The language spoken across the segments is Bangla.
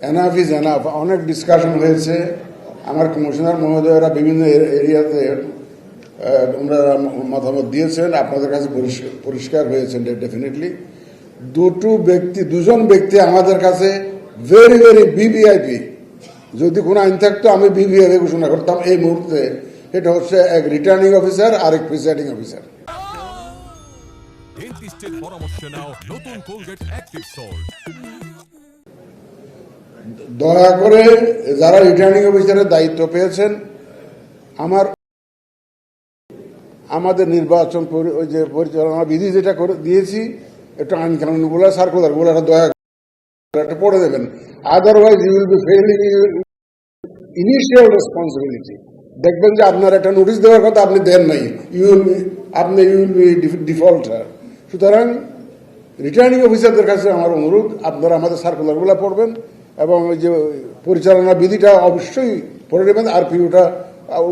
Enough is enough. অনেক ডিসকাশন হয়েছে। আমার কমিশনার মহোদয়রা বিভিন্ন এরিয়াতে ওনারা মতামত দিয়েছেন, আপনাদের কাছে পরিষ্কার হয়েছেন ডেফিনেটলি। দুজন ব্যক্তি আমাদের কাছে ভেরি ভেরি বিভিআইপি। যদি কোনো আইন থাকতো আমি বিভিআইপি ঘোষণা করতাম এই মুহূর্তে। এটা হচ্ছে এক রিটার্নিং অফিসার আর এক প্রিসাইডিং অফিসার। দয়া করে যারা রিটার্নিং অফিসারের দায়িত্ব পেয়েছেন, আমাদের নির্বাচন ওই যে পরিচালনা বিধি যেটা করে দিয়েছি, একটু আইন কানুনগুলো সার্কুলারগুলো দয়া করে একটা পড়ে দেবেন। Otherwise you will be failing initial responsibility. দেখবেন যে আপনার একটা নোটিশ দেওয়ার কথা আপনি দেন নাই, ইউ উইল বি ডিফল্টার। সুতরাং রিটার্নিং অফিসারদের কাছে আমার অনুরোধ, আপনারা আমাদের সার্কুলারগুলো পড়বেন এবং ওই যে পরিচালনা বিধিটা অবশ্যই পড়ে নেবেন। আরপিইউটা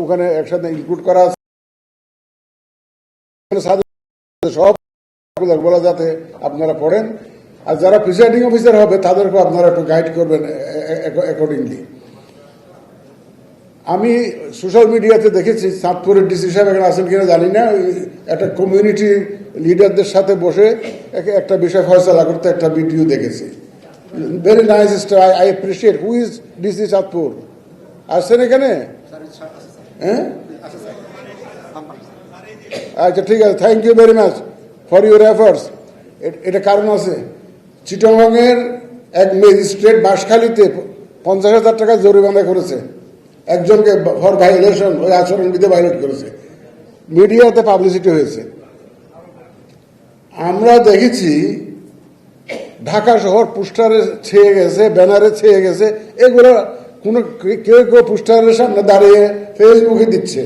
ওখানে একসাথে ইনক্লুড করা আছে, সব সার্কুলারগুলো যাতে আপনারা পড়েন। আর যারা প্রিসাইডিং অফিসার হবে তাদেরকে আপনারা একটু গাইড করবেন অ্যাকর্ডিংলি। আমি সোশ্যাল মিডিয়াতে দেখেছি, চাঁদপুরের ডিসি সাহেব এখানে আছেন কিনা জানি না, একটা কমিউনিটি লিডারদের সাথে বসে একটা বিষয় ফয়সালা করতে একটা ভিডিও দেখেছি। Very nice star, I appreciate. Who is DC Chandpur? আসছেন এখানে? হ্যাঁ, আচ্ছা ঠিক আছে, thank you very much for your efforts. এটা কারণ আছে, চিটাগংয়ের এক ম্যাজিস্ট্রেট বাঁশখালীতে 50,000 টাকা জরিমানা করেছে একজনকে ফর ভায়োলেশন, ওই আচরণবিধি ভায়োলেট করেছে। মিডিয়াতে পাবলিসিটি হয়েছে। আমরা দেখেছি ঢাকা শহর পোস্টারে ছেয়ে গেছে, ব্যানারে ছেয়ে গেছে। এগুলো কেউ পোস্টারের সামনে দাঁড়িয়ে ফেসবুকে দিচ্ছে,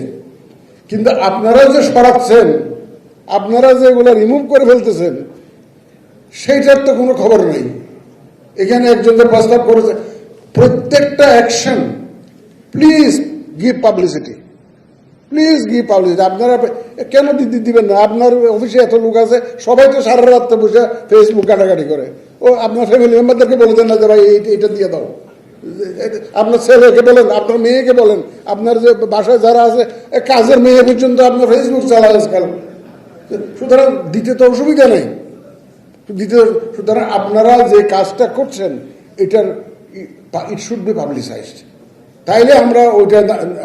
কিন্তু আপনারা যে সরাচ্ছেন, আপনারা যে এগুলো রিমুভ করে ফেলতেছেন, সেইটার তো কোনো খবর নেই। এখানে একজনদের প্রস্তাব করেছে প্রত্যেকটা action please give publicity, please give publicity. আপনারা কেন দিবেন না? আপনার অফিসে এত লোক আছে, সবাই তো সারা রাত্রে বসে ফেসবুক ঘাটাঘাটি করে। ও আপনার ফ্যামিলি মেম্বারদেরকে বলে দেন না যে ভাই এটা দিয়ে দাও। আপনার ছেলেকে বলেন, আপনার মেয়েকে বলেন, আপনার যে বাসায় যারা আছে কাজের মেয়ে পর্যন্ত আপনার ফেসবুক চালায় আজকাল। সুতরাং দিতে তো অসুবিধা নেই, সুতরাং আপনারা যে কাজটা করছেন এটার ইট শুড বি পাবলিসাইজড। তাইলে আমরা ওইটা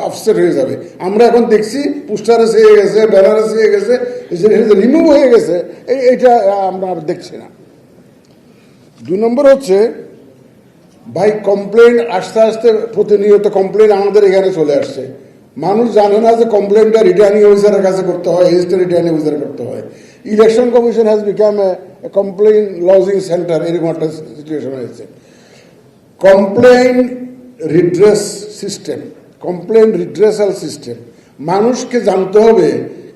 অফসেট হয়ে যাবে। আমরা এখন দেখছি পোস্টারে চেয়ে গেছে, ব্যানারে চেয়ে গেছে, রিমুভ হয়ে গেছে, এইটা আমরা দেখছি না। 2 নম্বর হচ্ছে ভাই কমপ্লেন আস্তে আস্তে প্রতিনিয়ত কমপ্লেন আমাদের এখানে চলে আসছে। মানুষ জানে না যে কমপ্লেনটা রিটার্নিং অফিসারের কাছে করতে হয়, এজিস্ট্রেট রিটার্নিং অফিসার করতে হয়। Election commission has become a complain lodging centre, এরকম একটা সিচুয়েশন হয়েছে। Complain redress system, complain redressal system, মানুষকে জানতে হবে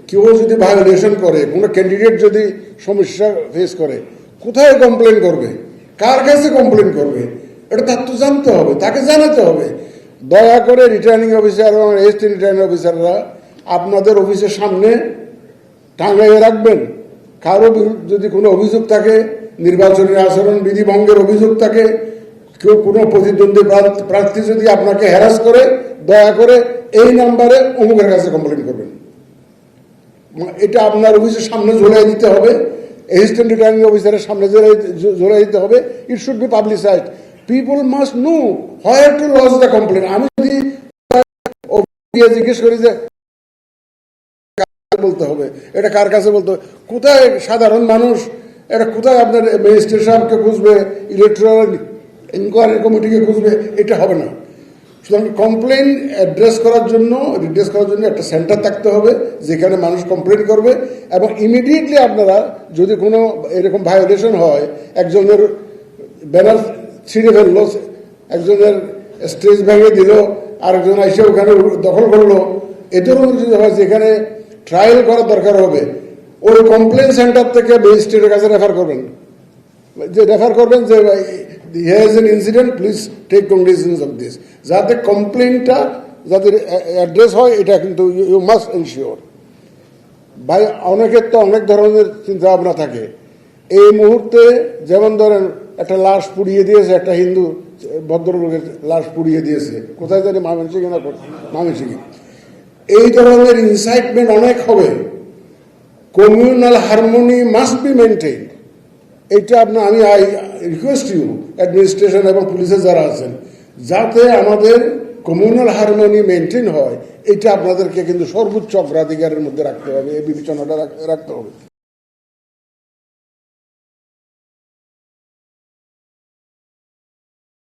কেউ যদি ভায়োলেশন করে, কোনো ক্যান্ডিডেট যদি সমস্যা ফেস করে, কোথায় কমপ্লেন করবে, কার কাছে কমপ্লেন করবে, এটা তার তো জানতে হবে, তাকে জানাতে হবে। দয়া করে রিটার্নিং অফিসার এবং এসিস্ট্যান্ট রিটার্নিং অফিসাররা আপনাদের অফিসের সামনে টাঙাইয়ে রাখবেন। কারো যদি কোনো অভিযোগ থাকে, নির্বাচনী আচরণ বিধি ভঙ্গের অভিযোগ থাকে, কেউ কোনো প্রতিদ্বন্দ্বী প্রার্থী যদি আপনাকে হ্যারাস করে, দয়া করে এই নাম্বারে অমুকের কাছে কমপ্লেন করবেন। এটা আপনার অফিসের সামনে ঝুলাই দিতে হবে, অ্যাসিস্ট্যান্ট রিটার্নিং অফিসারের সামনে ঝুলাই দিতে হবে। It should be publicised. People must know where to lodge the complain. আমি যদি জিজ্ঞেস করি যে বলতে হবে, এটা কার কাছে বলতে হবে, কোথায় সাধারণ মানুষ, এটা কোথায় আপনার ম্যাজিস্ট্রেট সাহেবকে খুঁজবে, ইলেকট্রাল ইনকোয়ারি কমিটিকে খুঁজবে, এটা হবে না। সুতরাং কমপ্লেন রিড্রেস করার জন্য একটা সেন্টার থাকতে হবে যেখানে মানুষ কমপ্লেন করবে, এবং ইমিডিয়েটলি আপনারা যদি কোনো এরকম ভায়োলেশন হয়, একজনের ব্যানার ছিঁড়ে ফেললো, একজনের স্টেজ ভেঙে দিল, আরেকজন এসে ওখানে দখল করলো, এদেরও যদি হয় যেখানে ট্রায়াল করার দরকার হবে, ওই কমপ্লেন সেন্টার থেকে ম্যাজিস্ট্রেটের কাছে রেফার করবেন যে here is an incident, please take cognizance of this, যাতে কমপ্লেনটা যাতে অ্যাড্রেস হয়, এটা কিন্তু ইউ মাস্ট এনশিওর। ভাই অনেকের তো অনেক ধরনের চিন্তা ভাবনা থাকে। এই মুহূর্তে যেমন ধরেন একটা লাশ পুড়িয়ে দিয়েছে, একটা হিন্দু ভদ্রলোকের লাশ পুড়িয়ে দিয়েছে, কোথায় জানি ময়মনসিংহে না ময়মনসিংহে। এই ধরনের ইনসাইটমেন্ট অনেক হবে। Communal harmony must be maintain. এইটা আপনার আমি আই রিকোয়েস্ট ইউ অ্যাডমিনিস্ট্রেশন এবং পুলিশের যারা আছেন, যাতে আমাদের কমিউনাল হারমোনি মেনটেন হয়, এটা আপনাদেরকে কিন্তু সর্বোচ্চ অগ্রাধিকারের মধ্যে রাখতে হবে, এই বিবেচনাটা রাখতে হবে।